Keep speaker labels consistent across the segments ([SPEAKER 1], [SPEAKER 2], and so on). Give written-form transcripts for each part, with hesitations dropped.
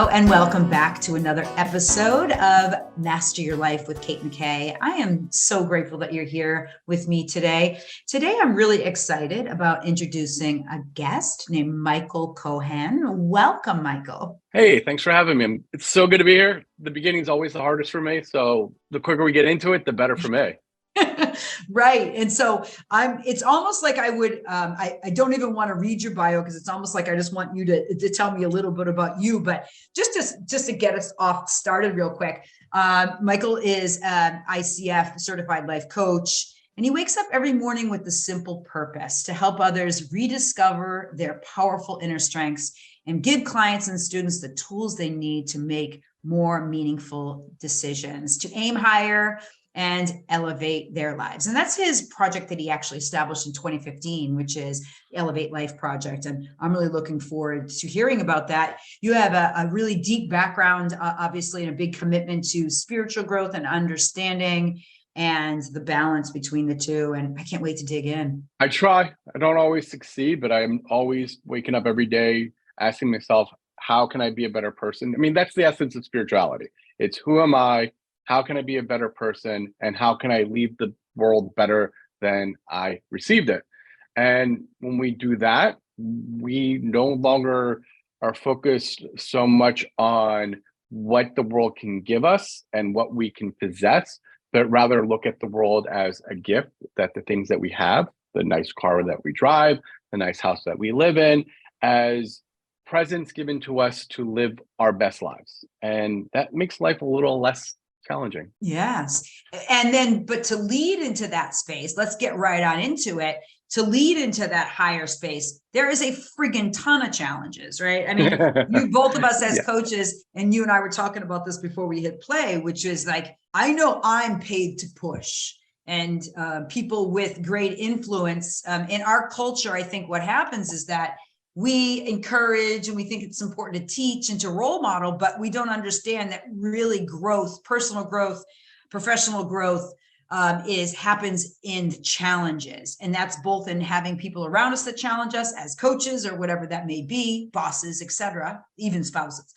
[SPEAKER 1] Hello, and welcome back to another episode of Master Your Life with Kate McKay. I am so grateful that you're here with me today. Today, I'm really excited about introducing a guest named Michael Kohan. Welcome, Michael.
[SPEAKER 2] Hey, thanks for having me. It's so good to be here. The beginning is always the hardest for me. So the quicker we get into it, the better for me.
[SPEAKER 1] Right. And so it's almost like I would, I don't even want to read your bio because it's almost like I just want you to tell me a little bit about you, but just to get us off started real quick. Michael is an I.C.F Certified Life Coach, and he wakes up every morning with the simple purpose to help others rediscover their powerful inner strengths and give clients and students the tools they need to make more meaningful decisions, to aim higher and elevate their lives. And that's his project that he actually established in 2015, which is the Elevate Life Project. And I'm really looking forward to hearing about that. You have a really deep background, obviously, and a big commitment to spiritual growth and understanding and the balance between the two. And I can't wait to dig in.
[SPEAKER 2] I try. I don't always succeed, but I'm always waking up every day asking myself, how can I be a better person? I mean, that's the essence of spirituality. It's who am I? How can I be a better person? And how can I leave the world better than I received it? And when we do that, we no longer are focused so much on what the world can give us and what we can possess, but rather look at the world as a gift, that the things that we have, the nice car that we drive, the nice house that we live in, as presents given to us to live our best lives. And that makes life a little less challenging.
[SPEAKER 1] Yes. And then, but to lead into that space, let's get right on into it. To lead into that higher space, there is a friggin' ton of challenges, right? I mean, you both of us as coaches, and you and I were talking about this before we hit play, which is like, I know I'm paid to push. And people with great influence in our culture, I think what happens is that we encourage and we think it's important to teach and to role model, but we don't understand that really growth, personal growth, professional growth happens in challenges. And that's both in having people around us that challenge us as coaches or whatever that may be, bosses, etc., even spouses.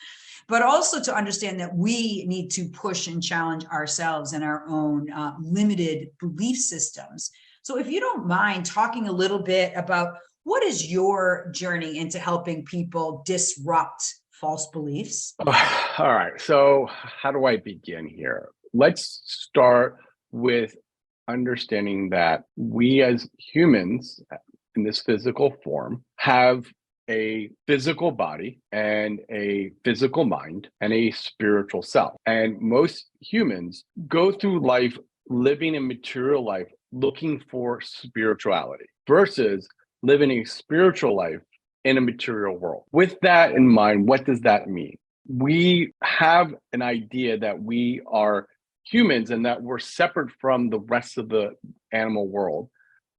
[SPEAKER 1] But also to understand that we need to push and challenge ourselves and our own limited belief systems. So if you don't mind talking a little bit about what is your journey into helping people disrupt false beliefs?
[SPEAKER 2] All right. So how do I begin here? Let's start with understanding that we as humans in this physical form have a physical body and a physical mind and a spiritual self. And most humans go through life living a material life looking for spirituality versus living a spiritual life in a material world. With that in mind, what does that mean? We have an idea that we are humans and that we're separate from the rest of the animal world.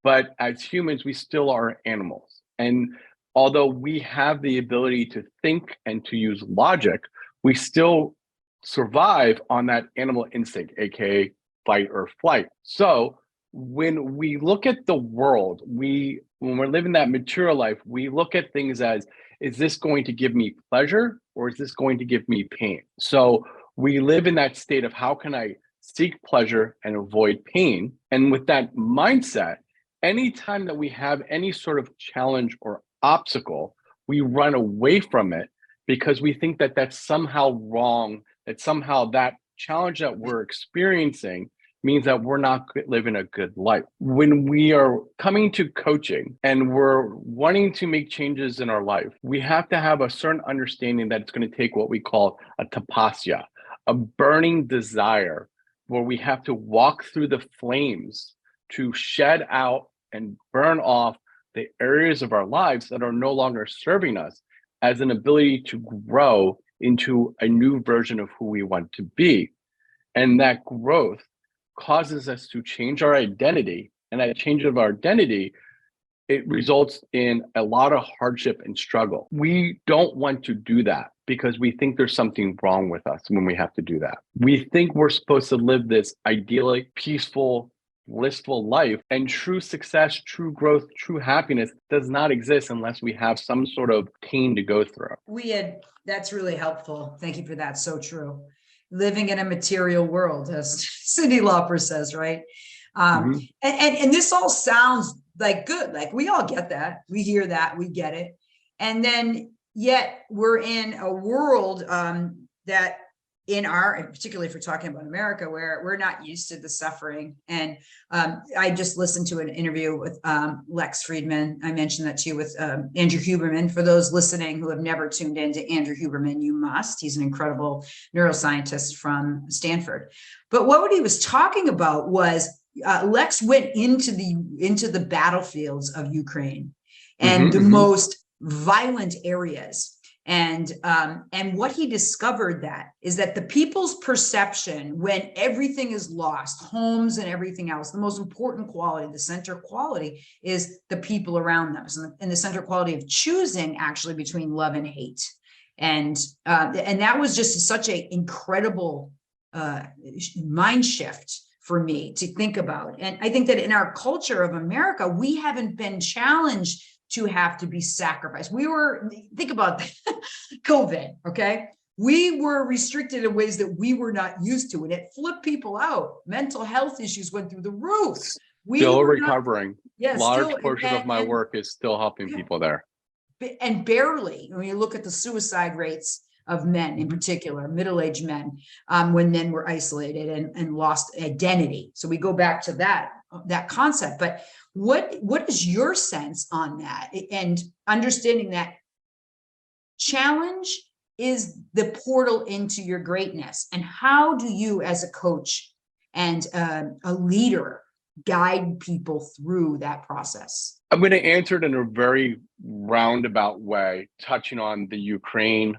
[SPEAKER 2] But as humans, we still are animals. And although we have the ability to think and to use logic, we still survive on that animal instinct, aka fight or flight. So when we look at the world, when we're living that material life, we look at things as, is this going to give me pleasure or is this going to give me pain? So we live in that state of how can I seek pleasure and avoid pain? And with that mindset, anytime that we have any sort of challenge or obstacle, we run away from it because we think that that's somehow wrong, that somehow that challenge that we're experiencing means that we're not living a good life. When we are coming to coaching and we're wanting to make changes in our life, we have to have a certain understanding that it's going to take what we call a tapasya, a burning desire, where we have to walk through the flames to shed out and burn off the areas of our lives that are no longer serving us as an ability to grow into a new version of who we want to be. And that growth causes us to change our identity. And that change of our identity, it results in a lot of hardship and struggle. We don't want to do that because we think there's something wrong with us when we have to do that. We think we're supposed to live this idyllic, peaceful, blissful life. And true success, true growth, true happiness does not exist unless we have some sort of pain to go through.
[SPEAKER 1] That's really helpful. Thank you for that. So true. Living in a material world, as Cyndi Lauper says, right? And this all sounds like good. Like we all get that. We hear that. We get it. And then yet we're in a world that particularly if we're talking about America, where we're not used to the suffering. And I just listened to an interview with Lex Friedman. I mentioned that to you with Andrew Huberman. For those listening who have never tuned into Andrew Huberman, you must. He's an incredible neuroscientist from Stanford. But what he was talking about was Lex went into the battlefields of Ukraine and the most violent areas. And what he discovered is that the people's perception when everything is lost, homes and everything else, the most important quality, the center quality is the people around them. And the center quality of choosing actually between love and hate. And that was just such an incredible mind shift for me to think about. And I think that in our culture of America, we haven't been challenged to have to be sacrificed. Think about COVID, okay? We were restricted in ways that we were not used to, and it flipped people out. Mental health issues went through the roof.
[SPEAKER 2] Still recovering. Large portion of my work is still helping people there.
[SPEAKER 1] And barely, when you look at the suicide rates of men in particular, middle-aged men, when men were isolated and lost identity. So we go back to that concept. But what is your sense on that? And understanding that challenge is the portal into your greatness. And how do you, as a coach and a leader, guide people through that process?
[SPEAKER 2] I'm going to answer it in a very roundabout way, touching on the Ukraine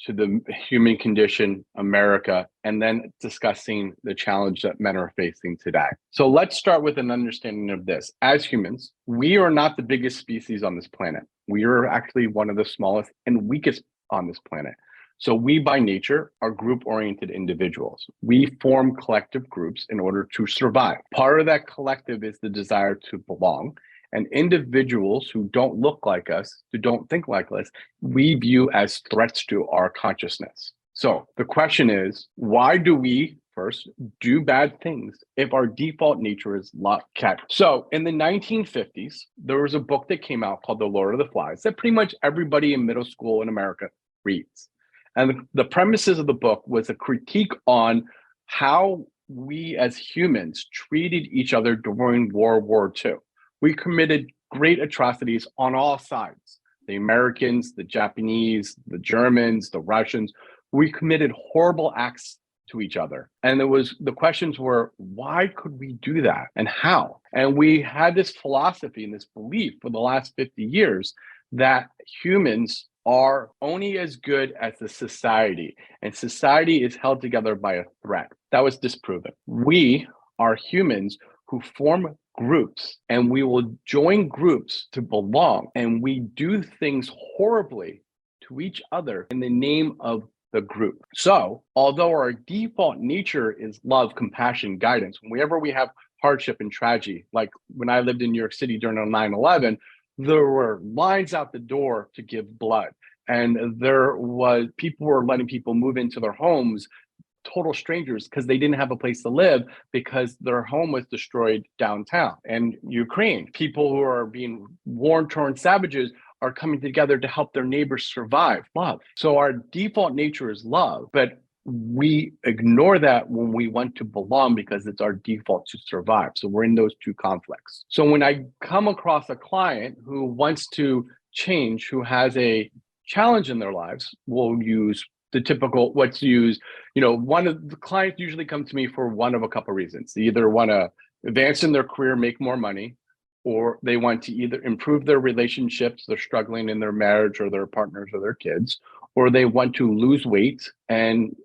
[SPEAKER 2] to the human condition, America, and then discussing the challenge that men are facing today. So let's start with an understanding of this. As humans, we are not the biggest species on this planet. We are actually one of the smallest and weakest on this planet. So we, by nature, are group-oriented individuals. We form collective groups in order to survive. Part of that collective is the desire to belong. And individuals who don't look like us, who don't think like us, we view as threats to our consciousness. So the question is, why do we first do bad things if our default nature is love? Okay. So in the 1950s, there was a book that came out called The Lord of the Flies that pretty much everybody in middle school in America reads. And the premises of the book was a critique on how we as humans treated each other during World War II. We committed great atrocities on all sides. The Americans, the Japanese, the Germans, the Russians. We committed horrible acts to each other. And the questions were, why could we do that and how? And we had this philosophy and this belief for the last 50 years that humans are only as good as the society, and society is held together by a threat. That was disproven. We are humans who form groups, and we will join groups to belong, and we do things horribly to each other in the name of the group. So although our default nature is love, compassion, guidance, whenever we have hardship and tragedy, like when I lived in New York City during 9/11, there were lines out the door to give blood, and people were letting people move into their homes, total strangers, because they didn't have a place to live because their home was destroyed downtown. And Ukraine, people who are being war-torn savages are coming together to help their neighbors survive. Love. So our default nature is love, but we ignore that when we want to belong because it's our default to survive. So we're in those two conflicts. So when I come across a client who wants to change, who has a challenge in their lives, we'll use the typical what's used. One of the clients usually come to me for one of a couple of reasons. They either want to advance in their career, make more money, or they want to either improve their relationships, they're struggling in their marriage or their partners or their kids, or they want to lose weight and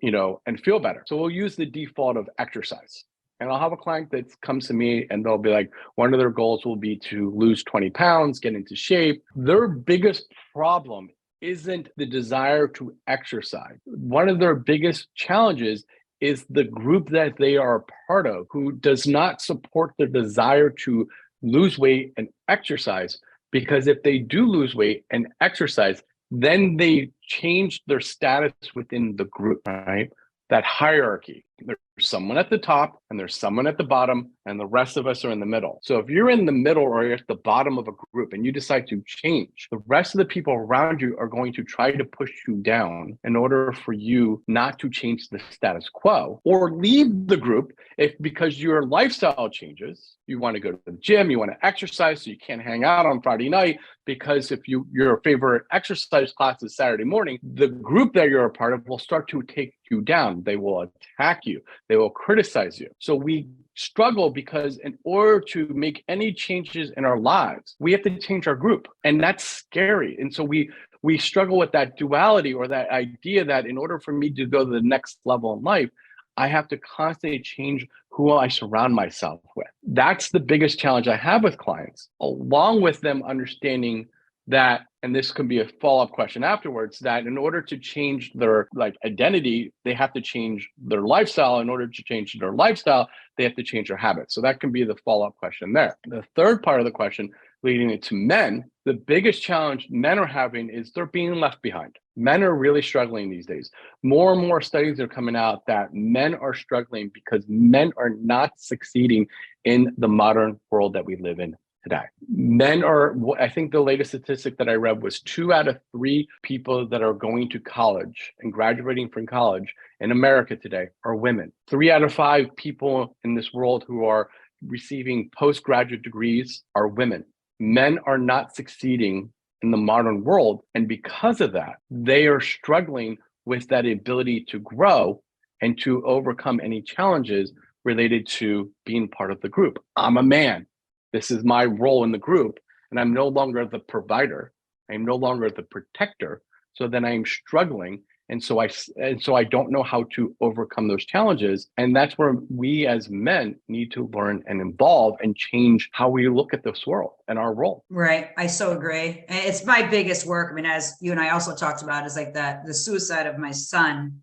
[SPEAKER 2] feel better. So we'll use the default of exercise. And I'll have a client that comes to me and they'll be like, one of their goals will be to lose 20 pounds, get into shape. Their biggest problem isn't the desire to exercise. One of their biggest challenges is the group that they are a part of who does not support the desire to lose weight and exercise. Because if they do lose weight and exercise, then they change their status within the group, right? That hierarchy. There's someone at the top and there's someone at the bottom, and the rest of us are in the middle. So if you're in the middle or you're at the bottom of a group and you decide to change, the rest of the people around you are going to try to push you down in order for you not to change the status quo or leave the group if because your lifestyle changes. You want to go to the gym, you want to exercise, so you can't hang out on Friday night because if your favorite exercise class is Saturday morning, the group that you're a part of will start to take you down. They will attack you. They will criticize you. So we struggle because in order to make any changes in our lives, we have to change our group. And that's scary. And so we struggle with that duality or that idea that in order for me to go to the next level in life, I have to constantly change who I surround myself with. That's the biggest challenge I have with clients, along with them understanding that, and this can be a follow-up question afterwards, that in order to change their identity, they have to change their lifestyle. In order to change their lifestyle, they have to change their habits. So that can be the follow-up question there. The third part of the question, leading it to men, the biggest challenge men are having is they're being left behind. Men are really struggling these days. More and more studies are coming out that men are struggling because men are not succeeding in the modern world that we live in today. Men are, I think the latest statistic that I read was 2 out of 3 people that are going to college and graduating from college in America today are women. 3 out of 5 people in this world who are receiving postgraduate degrees are women. Men are not succeeding in the modern world. And because of that, they are struggling with that ability to grow and to overcome any challenges related to being part of the group. I'm a man. This is my role in the group, and I'm no longer the provider. I'm no longer the protector. So then I'm struggling, and so I don't know how to overcome those challenges. And that's where we as men need to learn and evolve and change how we look at this world and our role.
[SPEAKER 1] Right. I so agree. It's my biggest work. I mean, as you and I also talked about, is like the suicide of my son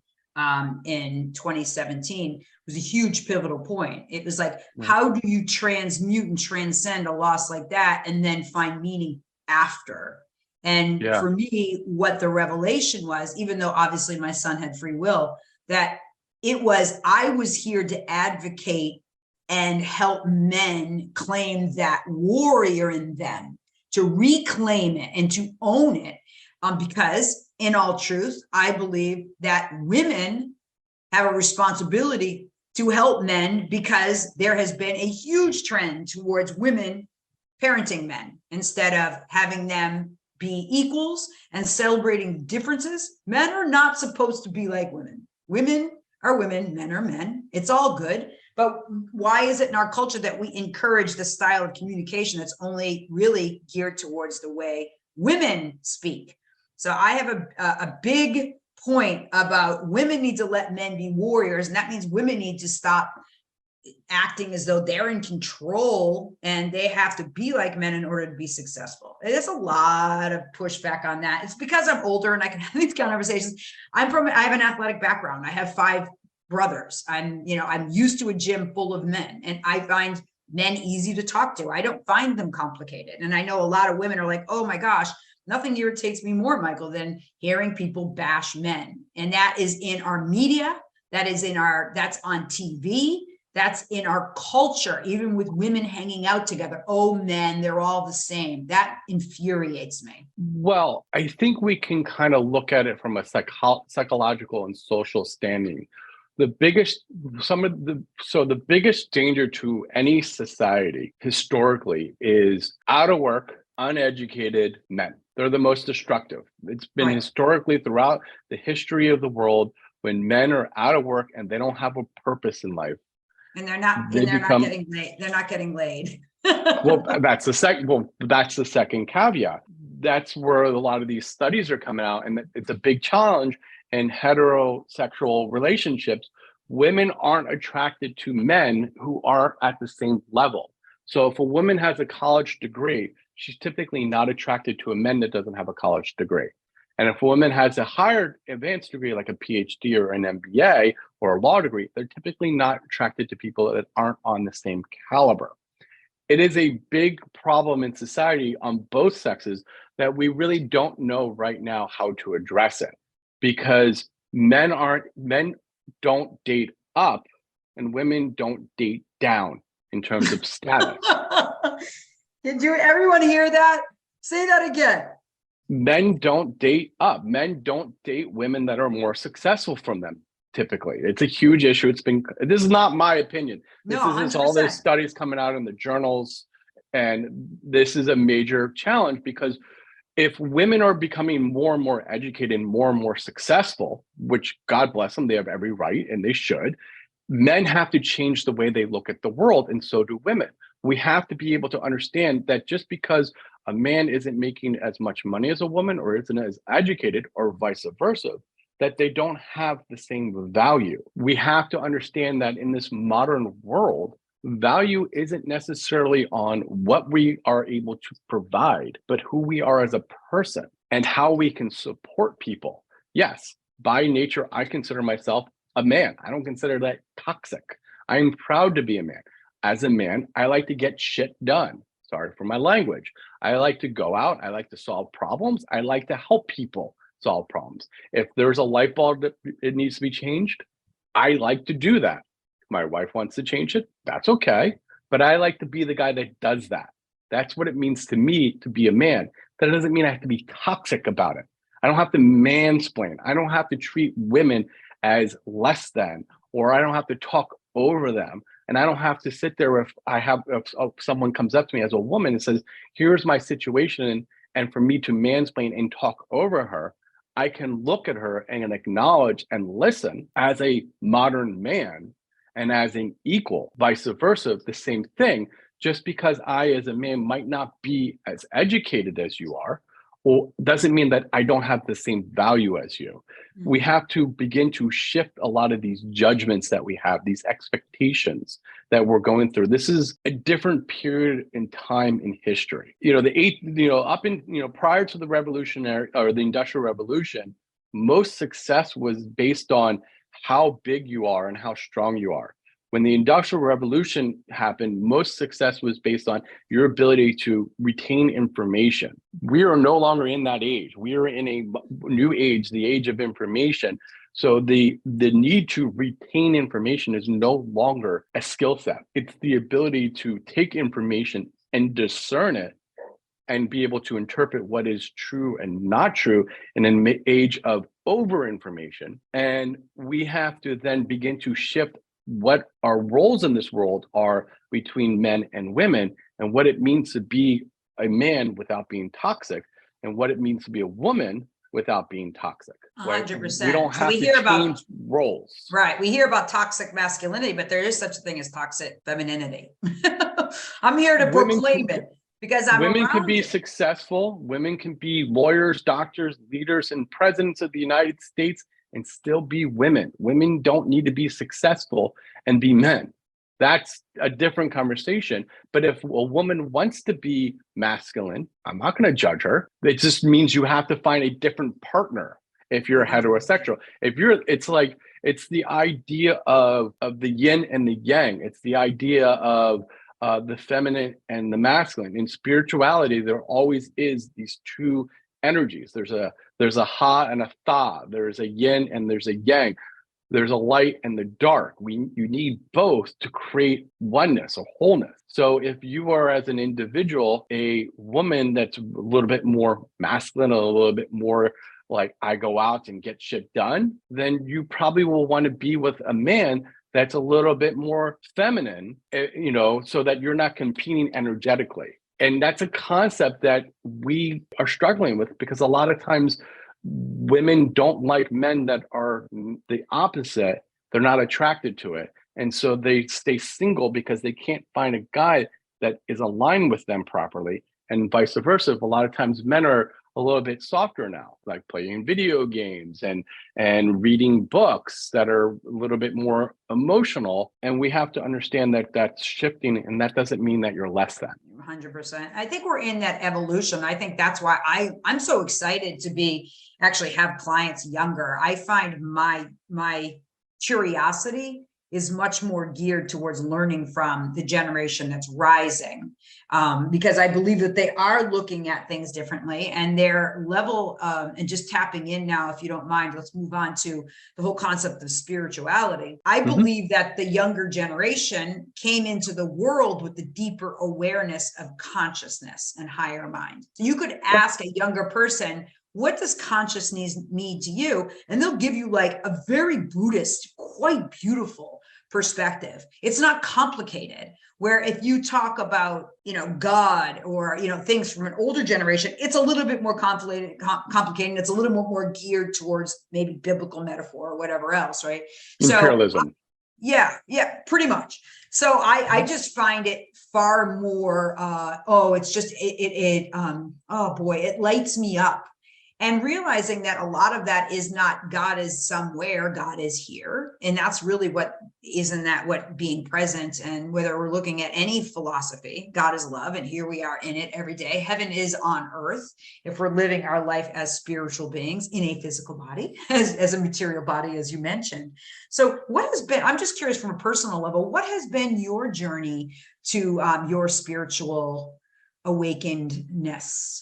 [SPEAKER 1] in 2017 was a huge pivotal point. It was like, how do you transmute and transcend a loss like that and then find meaning after? And for me, what the revelation was, even though obviously my son had free will, that it was, I was here to advocate and help men claim that warrior in them, to reclaim it and to own it. Because in all truth, I believe that women have a responsibility to help men, because there has been a huge trend towards women parenting men instead of having them be equals and celebrating differences. Men are not supposed to be like women. Women are women, men are men. It's all good. But why is it in our culture that we encourage the style of communication that's only really geared towards the way women speak? So I have a big point about women need to let men be warriors. And that means women need to stop acting as though they're in control and they have to be like men in order to be successful. There's a lot of pushback on that. It's because I'm older and I can have these conversations. I have an athletic background. I have 5 brothers. I'm used to a gym full of men, and I find men easy to talk to. I don't find them complicated. And I know a lot of women are like, oh my gosh, nothing irritates me more, Michael, than hearing people bash men. And that is in our media. That's on TV. That's in our culture, even with women hanging out together. Oh, men, they're all the same. That infuriates me.
[SPEAKER 2] Well, I think we can kind of look at it from a psychological and social standing. The biggest danger to any society historically is out of work, uneducated men. They're the most destructive. It's been historically throughout the history of the world, when men are out of work and they don't have a purpose in life.
[SPEAKER 1] And they're not getting laid. They're not getting laid.
[SPEAKER 2] Well, that's the second caveat. That's where a lot of these studies are coming out, and it's a big challenge in heterosexual relationships. Women aren't attracted to men who are at the same level. So if a woman has a college degree, she's typically not attracted to a man that doesn't have a college degree. And if a woman has a higher advanced degree, like a PhD or an MBA or a law degree, they're typically not attracted to people that aren't on the same caliber. It is a big problem in society on both sexes that we really don't know right now how to address it, because men don't date up and women don't date down in terms of status.
[SPEAKER 1] Did everyone hear that? Say that again.
[SPEAKER 2] Men don't date up. Men don't date women that are more successful from them. Typically, it's a huge issue. This is not my opinion. This is all the studies coming out in the journals, and this is a major challenge, because if women are becoming more and more educated and more successful, which God bless them, they have every right and they should, men have to change the way they look at the world, and so do women. We have to be able to understand that just because a man isn't making as much money as a woman or isn't as educated or vice versa, that they don't have the same value. We have to understand that in this modern world, value isn't necessarily on what we are able to provide, but who we are as a person and how we can support people. Yes, by nature, I consider myself a man. I don't consider that toxic. I am proud to be a man. As a man, I like to get shit done. Sorry for my language. I like to go out. I like to solve problems. I like to help people solve problems. If there's a light bulb that it needs to be changed, I like to do that. My wife wants to change it. That's okay. But I like to be the guy that does that. That's what it means to me to be a man. That doesn't mean I have to be toxic about it. I don't have to mansplain. I don't have to treat women as less than, or I don't have to talk over them. And I don't have to sit there if someone comes up to me as a woman and says, here's my situation, and for me to mansplain and talk over her, I can look at her and acknowledge and listen as a modern man and as an equal, vice versa, the same thing. Just because I, as a man, might not be as educated as you are, well, doesn't mean that I don't have the same value as you. Mm-hmm. We have to begin to shift a lot of these judgments that we have, these expectations that we're going through. This is a different period in time in history. Prior to the revolutionary or the Industrial Revolution, most success was based on how big you are and how strong you are. When the Industrial Revolution happened, most success was based on your ability to retain information. We are no longer in that age. We are in a new age, the age of information. So the need to retain information is no longer a skill set. It's the ability to take information and discern it and be able to interpret what is true and not true in an age of over-information. And we have to then begin to shift what our roles in this world are between men and women, and what it means to be a man without being toxic, and what it means to be a woman without being toxic.
[SPEAKER 1] 100%.
[SPEAKER 2] We don't have to change roles.
[SPEAKER 1] Right. We hear about toxic masculinity, but there is such a thing as toxic femininity. I'm here to proclaim it because
[SPEAKER 2] women can be successful. Women can be lawyers, doctors, leaders, and presidents of the United States and still be women. Women don't need to be successful and be men. That's a different conversation. But if a woman wants to be masculine, I'm not going to judge her. It just means you have to find a different partner if you're heterosexual. It's the idea of the yin and the yang. It's the idea of the feminine and the masculine. In spirituality, there always is these two energies. There's a ha and a tha. There's a yin and there's a yang. There's a light and the dark. You need both to create oneness or wholeness. So if you are, as an individual, a woman that's a little bit more masculine, a little bit more like I go out and get shit done, then you probably will want to be with a man that's a little bit more feminine, so that you're not competing energetically. And that's a concept that we are struggling with, because a lot of times women don't like men that are the opposite. They're not attracted to it. And so they stay single because they can't find a guy that is aligned with them properly. And vice versa. A lot of times men are a little bit softer now, like playing video games and reading books that are a little bit more emotional. And we have to understand that that's shifting, and that doesn't mean that you're less than.
[SPEAKER 1] 100%. I think we're in that evolution. I think that's why I'm so excited to be actually have clients younger. I find my curiosity is much more geared towards learning from the generation that's rising, because I believe that they are looking at things differently, and their level and just tapping in now, if you don't mind, let's move on to the whole concept of spirituality. I believe that the younger generation came into the world with the deeper awareness of consciousness and higher mind. So you could ask a younger person, what does consciousness mean to you? And they'll give you like a very Buddhist, quite beautiful perspective. It's not complicated. Where if you talk about, God or, things from an older generation, it's a little bit more complicated. It's a little more geared towards maybe biblical metaphor or whatever else, right?
[SPEAKER 2] Imperialism.
[SPEAKER 1] So, yeah, pretty much. So I just find it far more, it's just, oh boy, it lights me up. And realizing that a lot of that is not God is somewhere, God is here. And that's really what being present, and whether we're looking at any philosophy, God is love, and here we are in it every day. Heaven is on earth if we're living our life as spiritual beings in a physical body, as a material body, as you mentioned. So I'm just curious from a personal level, what has been your journey to your spiritual awakenedness?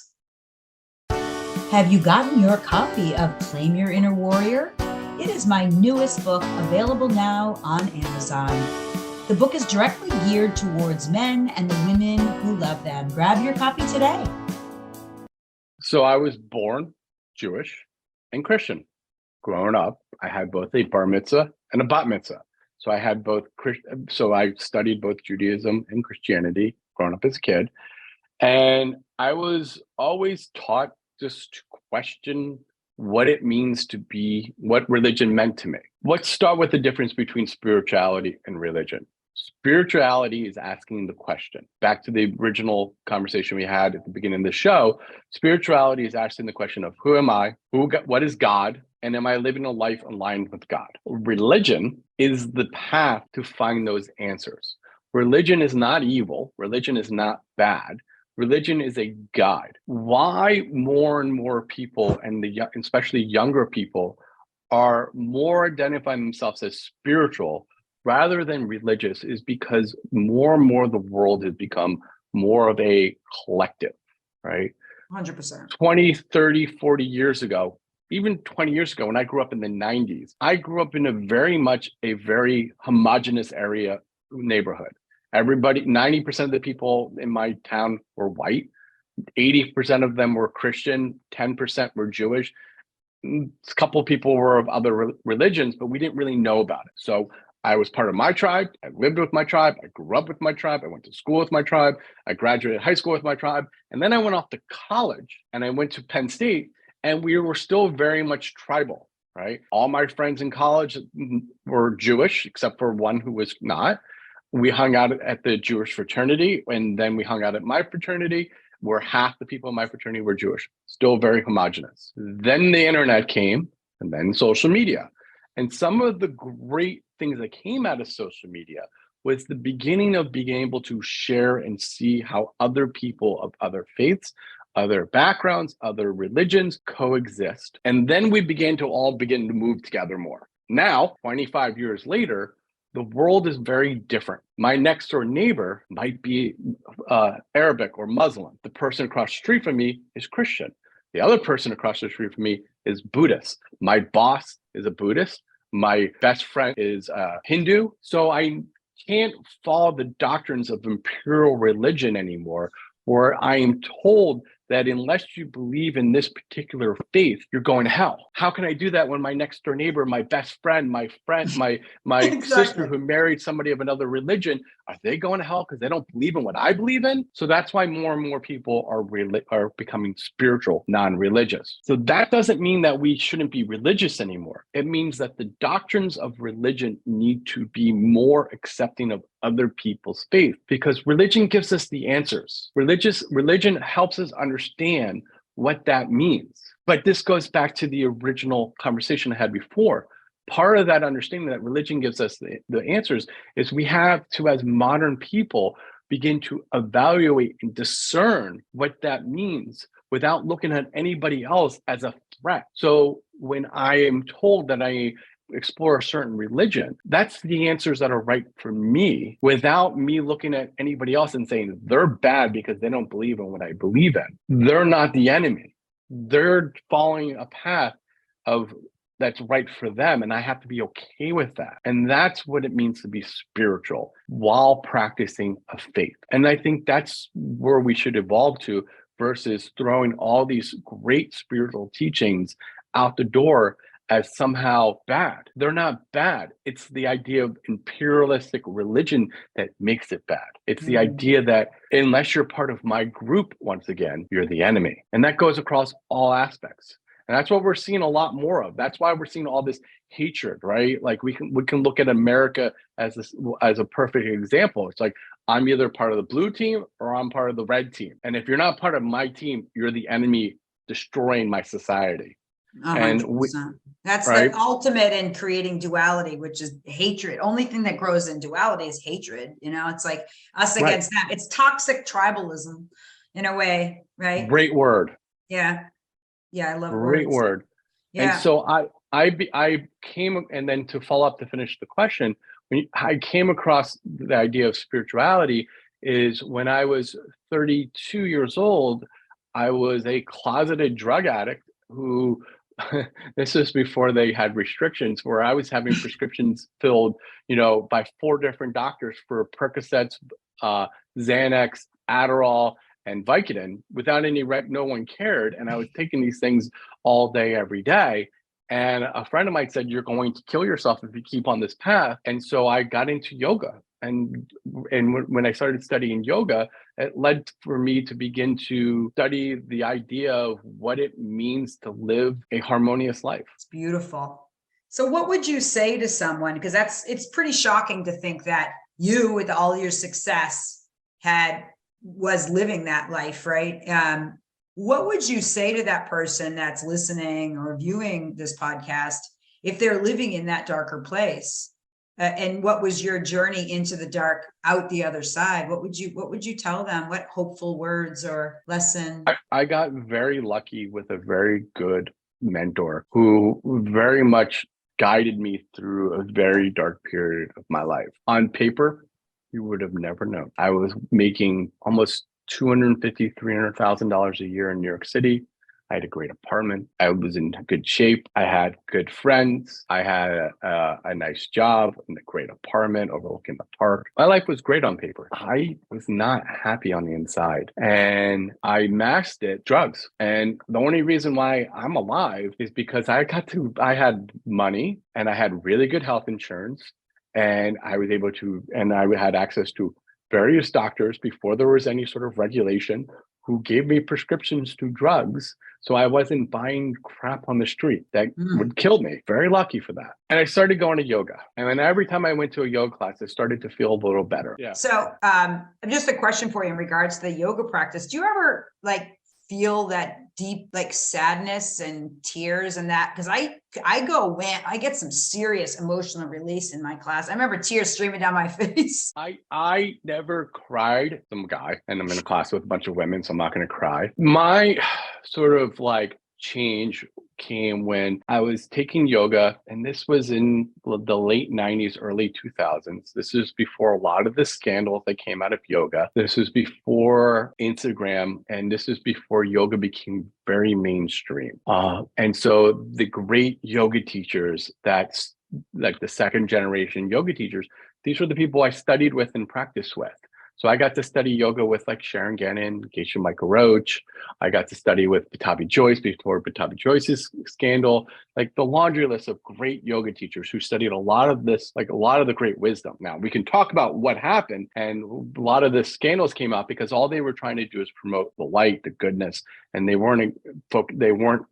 [SPEAKER 1] Have you gotten your copy of Claim Your Inner Warrior? It is my newest book, available now on Amazon. The book is directly geared towards men and the women who love them. Grab your copy today.
[SPEAKER 2] So I was born Jewish and Christian. Growing up, I had both a bar mitzvah and a bat mitzvah. So I had both. So I studied both Judaism and Christianity growing up as a kid. And I was always taught just to question what it means to be, what religion meant to me. Let's start with the difference between spirituality and religion. Spirituality is asking the question. Back to the original conversation we had at the beginning of the show, spirituality is asking the question of who am I, what is God, and am I living a life aligned with God? Religion is the path to find those answers. Religion is not evil. Religion is not bad. Religion is a guide. Why more and more people, and especially younger people, are more identifying themselves as spiritual rather than religious is because more and more the world has become more of a collective, right?
[SPEAKER 1] 100%.
[SPEAKER 2] 20, 30, 40 years ago, even 20 years ago, when I grew up in the 90s, I grew up in a very homogenous neighborhood. Everybody, 90% of the people in my town were white, 80% of them were Christian, 10% were Jewish. A couple of people were of other religions, but we didn't really know about it. So I was part of my tribe. I lived with my tribe. I grew up with my tribe. I went to school with my tribe. I graduated high school with my tribe. And then I went off to college and I went to Penn State, and we were still very much tribal, right? All my friends in college were Jewish, except for one who was not. We hung out at the Jewish fraternity, and then we hung out at my fraternity, where half the people in my fraternity were Jewish, still very homogenous. Then the internet came, and then social media. And some of the great things that came out of social media was the beginning of being able to share and see how other people of other faiths, other backgrounds, other religions coexist. And then we began to move together more. Now, 25 years later, the world is very different. My next door neighbor might be Arabic or Muslim. The person across the street from me is Christian. The other person across the street from me is Buddhist. My boss is a Buddhist. My best friend is Hindu. So I can't follow the doctrines of imperial religion anymore, where I am told that unless you believe in this particular faith, you're going to hell. How can I do that when my next door neighbor, my best friend, my exactly. Sister who married somebody of another religion, are they going to hell because they don't believe in what I believe in? So that's why more and more people are becoming spiritual, non-religious. So that doesn't mean that we shouldn't be religious anymore. It means that the doctrines of religion need to be more accepting of other people's faith, because religion gives us the answers. Religion helps us understand what that means. But this goes back to the original conversation I had before. Part of that understanding that religion gives us the answers is we have to, as modern people, begin to evaluate and discern what that means without looking at anybody else as a threat. So when I am told that I explore a certain religion, that's the answers that are right for me without me looking at anybody else and saying they're bad because they don't believe in what I believe in. They're not the enemy. They're following a path of that's right for them, and I have to be okay with that. And that's what it means to be spiritual while practicing a faith. And I think that's where we should evolve to versus throwing all these great spiritual teachings out the door as somehow bad. They're not bad. It's the idea of imperialistic religion that makes it bad. It's the idea that unless you're part of my group, once again, you're the enemy. And that goes across all aspects. And that's what we're seeing a lot more of. That's why we're seeing all this hatred, right? Like we can look at America as a perfect example. It's like, I'm either part of the blue team or I'm part of the red team. And if you're not part of my team, you're the enemy destroying my society.
[SPEAKER 1] 100%. That's
[SPEAKER 2] right?
[SPEAKER 1] the ultimate in creating duality, which is hatred. Only thing that grows in duality is hatred. You know, it's like us against them. It's toxic tribalism in a way, right?
[SPEAKER 2] Great word.
[SPEAKER 1] Yeah. Yeah, I love
[SPEAKER 2] Great
[SPEAKER 1] words.
[SPEAKER 2] word.
[SPEAKER 1] Yeah.
[SPEAKER 2] And so I came, and then to follow up to finish the question, when I came across the idea of spirituality is when I was 32 years old, I was a closeted drug addict who, this is before they had restrictions, where I was having prescriptions filled, by 4 different doctors for Percocets, Xanax, Adderall, and Vicodin without any no one cared. And I was taking these things all day, every day. And a friend of mine said, you're going to kill yourself if you keep on this path. And so I got into yoga. And when I started studying yoga, it led for me to begin to study the idea of what it means to live a harmonious life.
[SPEAKER 1] It's beautiful. So what would you say to someone? Because it's pretty shocking to think that you, with all your success, was living that life, right? What would you say to that person that's listening or viewing this podcast if they're living in that darker place? And what was your journey into the dark, out the other side? What would you tell them? What hopeful words or lesson?
[SPEAKER 2] I got very lucky with a very good mentor who very much guided me through a very dark period of my life. On paper, you would have never known. I was making almost $250,000, $300,000 a year in New York City. I had a great apartment. I was in good shape. I had good friends. I had a nice job and a great apartment overlooking the park. My life was great on paper. I was not happy on the inside, and I masked it, drugs. And the only reason why I'm alive is because I had money and I had really good health insurance, and I was able to, and I had access to various doctors before there was any sort of regulation who gave me prescriptions to drugs. So I wasn't buying crap on the street that would kill me. Very lucky for that. And I started going to yoga. And then every time I went to a yoga class, I started to feel a little better. Yeah.
[SPEAKER 1] So just a question for you in regards to the yoga practice. Do you ever feel that deep sadness and tears and that? Because I get some serious emotional release in my class. I remember tears streaming down my face.
[SPEAKER 2] I never cried. I'm a guy and I'm in a class with a bunch of women, so I'm not going to cry. My sort of change came when I was taking yoga, and this was in the late 90s, early 2000s. This is before a lot of the scandals that came out of yoga. This was before Instagram, and this is before yoga became very mainstream. And so the great yoga teachers, that's like the second generation yoga teachers, these were the people I studied with and practiced with. So I got to study yoga with Sharon Gannon, Geisha Michael Roach. I got to study with Pattabhi Jois before Pattabhi Jois's scandal, the laundry list of great yoga teachers who studied a lot of this, a lot of the great wisdom. Now we can talk about what happened, and a lot of the scandals came out because all they were trying to do is promote the light, the goodness, and they weren't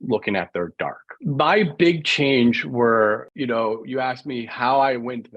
[SPEAKER 2] looking at their dark. My big change were, you asked me how I went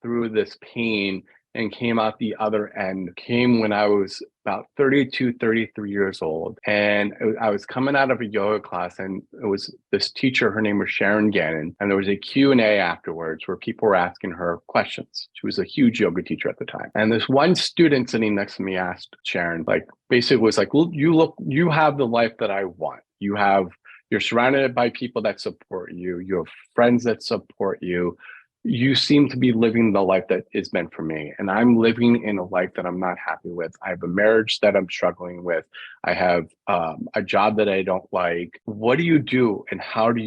[SPEAKER 2] through this pain and came out the other end came when I was about 32, 33 years old. And I was coming out of a yoga class, and it was this teacher, her name was Sharon Gannon. And there was a Q&A afterwards where people were asking her questions. She was a huge yoga teacher at the time. And this one student sitting next to me asked Sharon, like, basically was like, well, you have the life that I want. You're surrounded by people that support you. You have friends that support you. You seem to be living the life that is meant for me. And I'm living in a life that I'm not happy with. I have a marriage that I'm struggling with. I have a job that I don't like. What do you do? And how did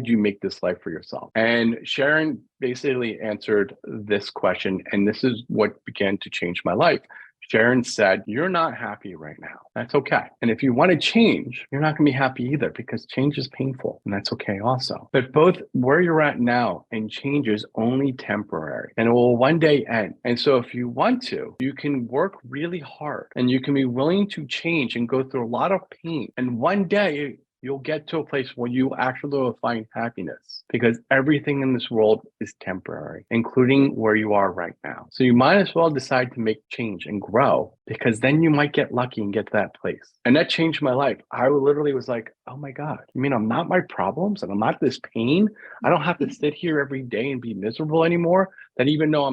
[SPEAKER 2] you make this life for yourself? And Sharon basically answered this question. And this is what began to change my life. Sharon said, you're not happy right now. That's okay. And if you want to change, you're not going to be happy either, because change is painful, and that's okay also. But both where you're at now and change is only temporary, and it will one day end. And so if you want to, you can work really hard, and you can be willing to change and go through a lot of pain. And one day you'll get to a place where you actually will find happiness, because everything in this world is temporary, including where you are right now. So you might as well decide to make change and grow, because then you might get lucky and get to that place. And that changed my life. I literally was like, oh my God, you mean I'm not my problems and I'm not this pain? I don't have to sit here every day and be miserable anymore. That even though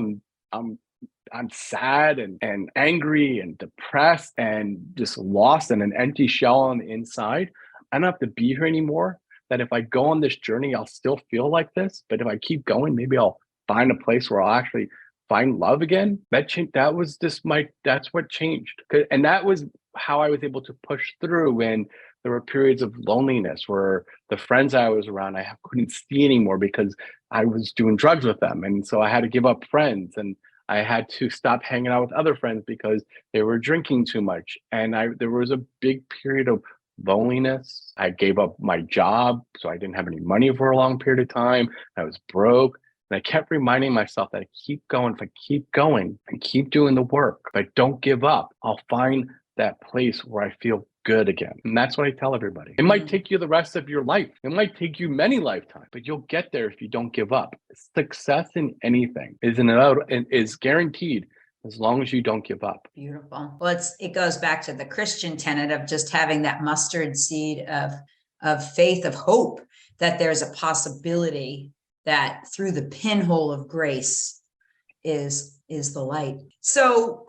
[SPEAKER 2] I'm sad and angry and depressed and just lost and an empty shell on the inside, I don't have to be here anymore. That if I go on this journey, I'll still feel like this. But if I keep going, maybe I'll find a place where I'll actually find love again. That's what changed. And that was how I was able to push through when there were periods of loneliness where the friends I was around, I couldn't see anymore because I was doing drugs with them. And so I had to give up friends, and I had to stop hanging out with other friends because they were drinking too much. And there was a big period of loneliness. I gave up my job, so I didn't have any money for a long period of time. I was broke. And I kept reminding myself that I keep going. If I keep going and keep doing the work, if I don't give up, I'll find that place where I feel good again. And that's what I tell everybody. It might take you the rest of your life. It might take you many lifetimes, but you'll get there if you don't give up. Success in anything is guaranteed as long as you don't give up.
[SPEAKER 1] Beautiful. Well, it goes back to the Christian tenet of just having that mustard seed of faith, of hope, that there's a possibility that through the pinhole of grace is the light. So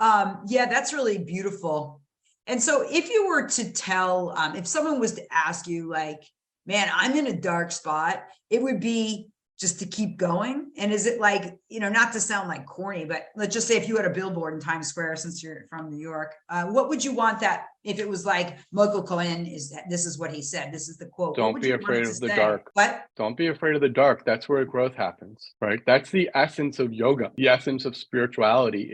[SPEAKER 1] yeah, that's really beautiful. And so if you were to tell, if someone was to ask you like, man, I'm in a dark spot, it would be just to keep going? And is it like, not to sound like corny, but let's just say if you had a billboard in Times Square, since you're from New York, what would you want that, if it was like Michael Kohan this is what he said, this is the quote.
[SPEAKER 2] Don't be afraid of the dark.
[SPEAKER 1] What?
[SPEAKER 2] Don't be afraid of the dark. That's where growth happens, right? That's the essence of yoga. The essence of spirituality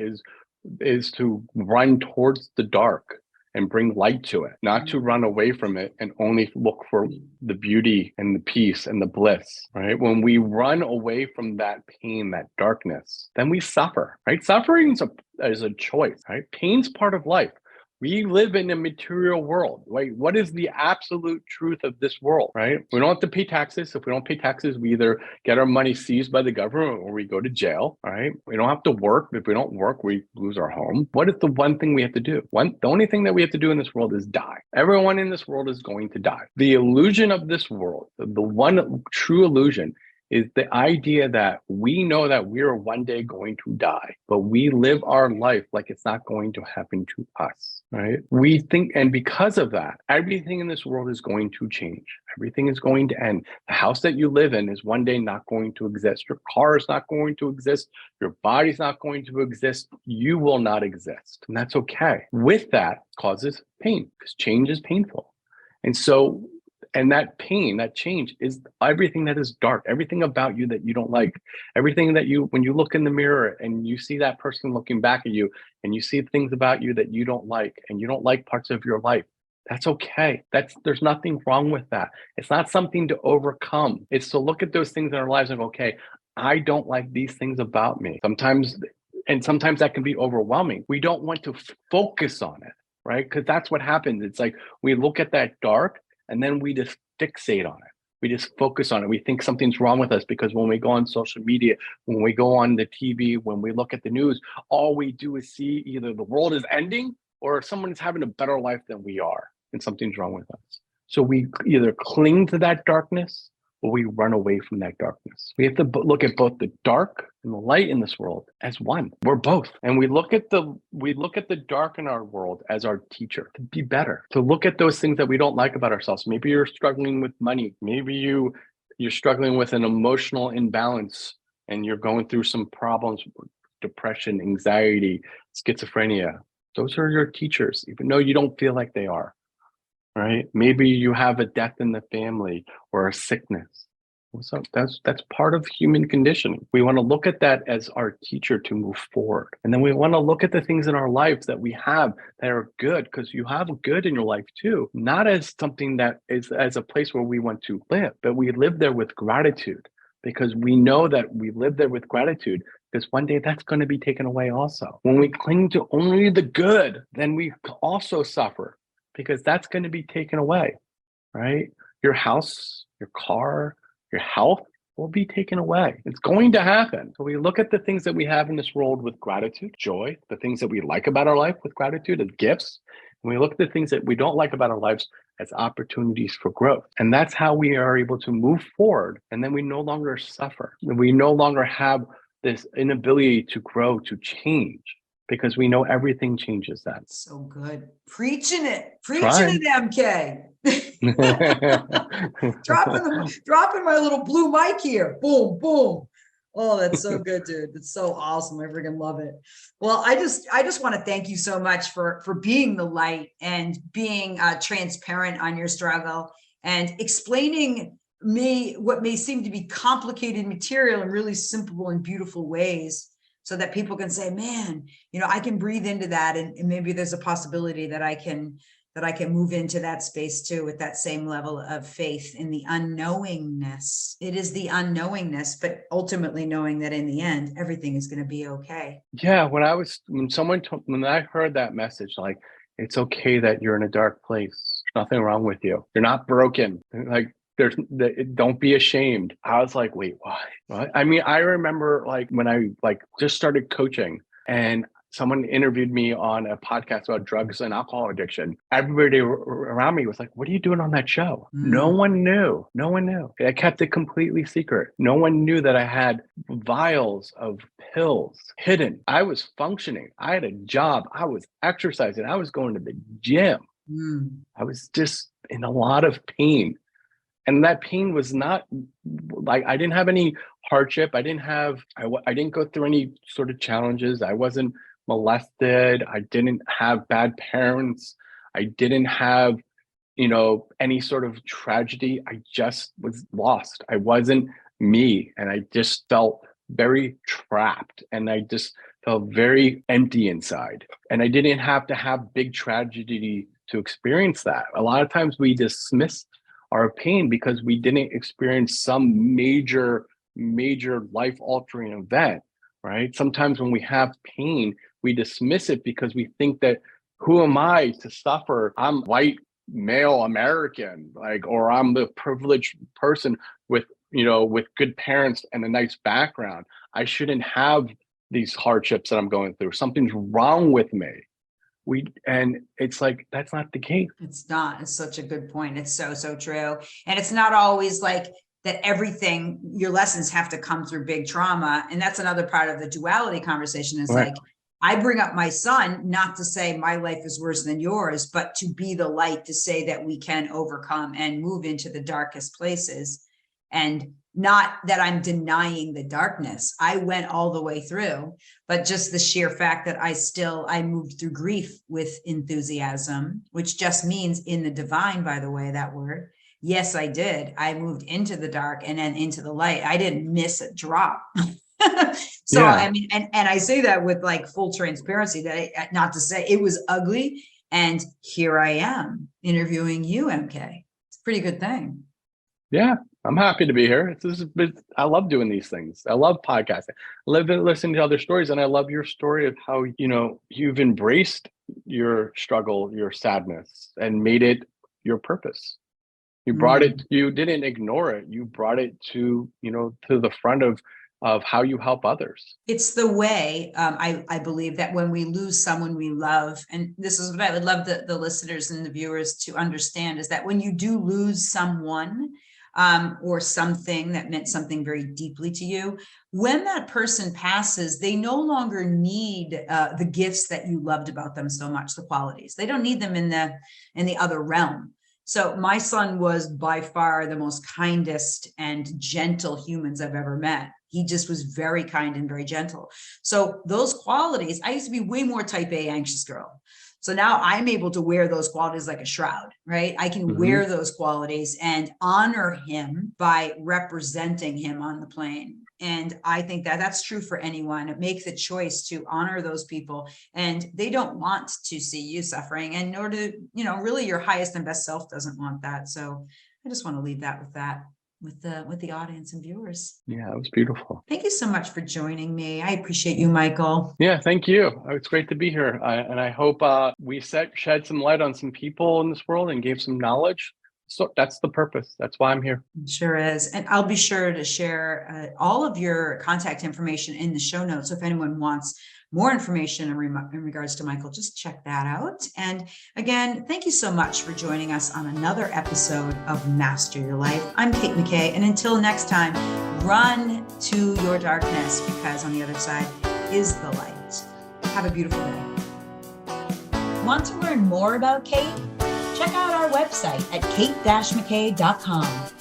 [SPEAKER 2] is to run towards the dark and bring light to it, not to run away from it and only look for the beauty and the peace and the bliss, right? When we run away from that pain, that darkness, then we suffer, right? Suffering is a choice, right? Pain's part of life. We live in a material world, right? What is the absolute truth of this world, right? We don't have to pay taxes. If we don't pay taxes, we either get our money seized by the government or we go to jail, right? We don't have to work. If we don't work, we lose our home. What is the one thing we have to do? The only thing that we have to do in this world is die. Everyone in this world is going to die. The illusion of this world, the one true illusion, is the idea that we know that we are one day going to die, but we live our life like it's not going to happen to us, right? We think, and because of that, everything in this world is going to change. Everything is going to end. The house that you live in is one day not going to exist. Your car is not going to exist. Your body's not going to exist. You will not exist. And that's okay. With that causes pain, because change is painful. And that pain, that change is everything that is dark, everything about you that you don't like, everything that when you look in the mirror and you see that person looking back at you and you see things about you that you don't like, and you don't like parts of your life, that's okay. There's nothing wrong with that. It's not something to overcome. It's to look at those things in our lives and go, okay, I don't like these things about me. Sometimes that can be overwhelming. We don't want to focus on it, right? Because that's what happens. It's like we look at that dark, and then we just fixate on it. We just focus on it. We think something's wrong with us because when we go on social media, when we go on the TV, when we look at the news, all we do is see either the world is ending or someone is having a better life than we are, and something's wrong with us. So we either cling to that darkness or we run away from that darkness. We have to look at both the dark and the light in this world as one. We're both. And we look at the dark in our world as our teacher to be better, to look at those things that we don't like about ourselves. Maybe you're struggling with money. Maybe you're struggling with an emotional imbalance and you're going through some problems, depression, anxiety, schizophrenia. Those are your teachers, even though you don't feel like they are. Right? Maybe you have a death in the family or a sickness. So that's part of human conditioning. We want to look at that as our teacher to move forward. And then we want to look at the things in our lives that we have that are good, because you have good in your life too, not as something that is as a place where we want to live, but we live there with gratitude, because we know that we live there with gratitude because one day that's going to be taken away also. When we cling to only the good, then we also suffer, because that's going to be taken away, right? Your house, your car, your health will be taken away. It's going to happen. So we look at the things that we have in this world with gratitude, joy, the things that we like about our life with gratitude as gifts. And we look at the things that we don't like about our lives as opportunities for growth. And that's how we are able to move forward. And then we no longer suffer. We no longer have this inability to grow, to change, because we know everything changes that.
[SPEAKER 1] So good. Preaching it,
[SPEAKER 2] Trying.
[SPEAKER 1] MK. dropping my little blue mic here. Boom, boom. Oh, that's so good, dude. It's so awesome. I freaking love it. Well, I just want to thank you so much for being the light and being transparent on your struggle and explaining me what may seem to be complicated material in really simple and beautiful ways, so that people can say, man, I can breathe into that. And maybe there's a possibility that I can move into that space too, with that same level of faith in the unknowingness. It is the unknowingness, but ultimately knowing that in the end, everything is going to be okay.
[SPEAKER 2] Yeah. When I heard that message, like, it's okay that you're in a dark place. Nothing wrong with you. You're not broken. Like, don't be ashamed. I was like, wait, why? What? I mean, I remember like when I just started coaching and someone interviewed me on a podcast about drugs and alcohol addiction. Everybody around me was like, what are you doing on that show? No one knew. No one knew. I kept it completely secret. No one knew that I had vials of pills hidden. I was functioning. I had a job. I was exercising. I was going to the gym. I was just in a lot of pain. And that pain was not like, I didn't have any hardship. I didn't go through any sort of challenges. I wasn't molested. I didn't have bad parents. I didn't have, any sort of tragedy. I just was lost. I wasn't me. And I just felt very trapped. And I just felt very empty inside. And I didn't have to have big tragedy to experience that. A lot of times we dismiss our pain because we didn't experience some major life-altering event, right? Sometimes when we have pain, we dismiss it because we think that, who am I to suffer? I'm white, male, American, or I'm the privileged person with good parents and a nice background. I shouldn't have these hardships that I'm going through. Something's wrong with me. And it's like, that's not the case.
[SPEAKER 1] It's not. It's such a good point. It's so, so true. And it's not always like that everything, your lessons have to come through big trauma. And that's another part of the duality conversation is right. Like, I bring up my son, not to say my life is worse than yours, but to be the light, to say that we can overcome and move into the darkest places. And not that I'm denying the darkness. I went all the way through, but just the sheer fact that I moved through grief with enthusiasm, which just means in the divine, by the way, that word. Yes, I did. I moved into the dark and then into the light. I didn't miss a drop. So, yeah. I mean, and I say that with like full transparency, that not to say it was ugly. And here I am interviewing you, MK. It's a pretty good thing.
[SPEAKER 2] Yeah. I'm happy to be here. I love doing these things. I love podcasting. I love listening to other stories. And I love your story of how, you've embraced your struggle, your sadness, and made it your purpose. You brought it, you didn't ignore it. You brought it to, to the front of how you help others.
[SPEAKER 1] It's the way, I believe that when we lose someone we love, and this is what I would love the listeners and the viewers to understand, is that when you do lose someone, or something that meant something very deeply to you, when that person passes, they no longer need the gifts that you loved about them so much, the qualities. They don't need them in the other realm. So my son was by far the most kindest and gentle humans I've ever met. He just was very kind and very gentle. So those qualities, I used to be way more type A anxious girl. So now I'm able to wear those qualities like a shroud, right? I can wear those qualities and honor him by representing him on the plane. And I think that that's true for anyone. Make the choice to honor those people, and they don't want to see you suffering, and nor do, really your highest and best self doesn't want that. So I just want to leave that with the audience and viewers.
[SPEAKER 2] Yeah, it was beautiful.
[SPEAKER 1] Thank you so much for joining me. I appreciate you, Michael.
[SPEAKER 2] Yeah, thank you. It's great to be here. And I hope we shed some light on some people in this world and gave some knowledge. So that's the purpose. That's why I'm here.
[SPEAKER 1] It sure is. And I'll be sure to share all of your contact information in the show notes. So if anyone wants more information in regards to Michael, just check that out. And again, thank you so much for joining us on another episode of Master Your Life. I'm Kate McKay. And until next time, run to your darkness, because on the other side is the light. Have a beautiful day. Want to learn more about Kate? Check out our website at kate-mckay.com.